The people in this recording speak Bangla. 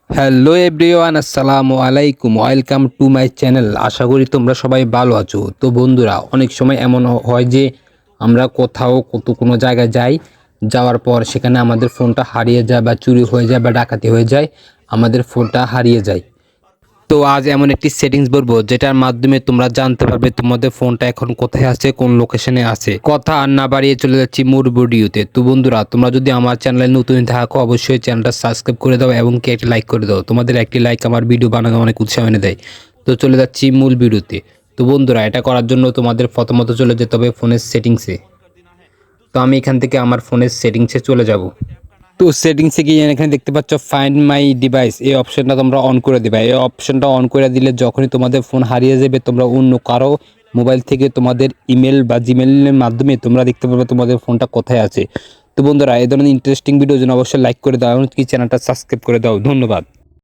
হ্যালো এভরিওয়ান, আসসালামু আলাইকুম। Welcome to my channel. আশা করি তোমরা সবাই ভালো আছো। তো বন্ধুরা, অনেক সময় এমন হয় যে আমরা কোথাও কোনো জায়গায় যাই, যাওয়ার পর সেখানে আমাদের ফোনটা হারিয়ে যায় বা চুরি হয়ে যায় বা ডাকাতি হয়ে যায়, আমাদের ফোনটা হারিয়ে যায়। তো আজ এমন একটি সেটিংস বলবো যেটার মাধ্যমে তোমরা জানতে পারবে তোমাদের ফোনটা এখন কোথায় আছে, কোন লোকেশনে আছে। কথা আর না বাড়িয়ে চলে যাচ্ছি মূল ভিডিওতে। তো বন্ধুরা, তোমরা যদি আমার চ্যানেলে নতুন থাকো অবশ্যই চ্যানেলটা সাবস্ক্রাইব করে দাও এবং একটি লাইক করে দাও। তোমাদের একটি লাইক আমার ভিডিও বানানো অনেক উৎসাহ এনে দেয়। তো চলে যাচ্ছি মূল ভিডিওতে। তো বন্ধুরা, এটা করার জন্য তোমাদের প্রথমত চলে যেতে হবে ফোনের সেটিংসে। তো আমি এখান থেকে আমার ফোনের সেটিংসে চলে যাব। তো সেটিংসে গিয়ে এখানে দেখতে পাচ্ছ ফাইন্ড মাই ডিভাইস, এই অপশনটা তোমরা অন করে দিবা। এই অপশনটা অন করে দিলে যখনই তোমাদের ফোন হারিয়ে যাবে, তোমরা অন্য কারো মোবাইল থেকে তোমাদের ইমেল বা জিমেলের মাধ্যমে তোমরা দেখতে পারবে তোমাদের ফোনটা কোথায় আছে। তো বন্ধুরা, এই ধরনের ইন্টারেস্টিং ভিডিওর জন্য অবশ্যই লাইক করে দাও এবং কি চ্যানেলটা সাবস্ক্রাইব করে দাও। ধন্যবাদ।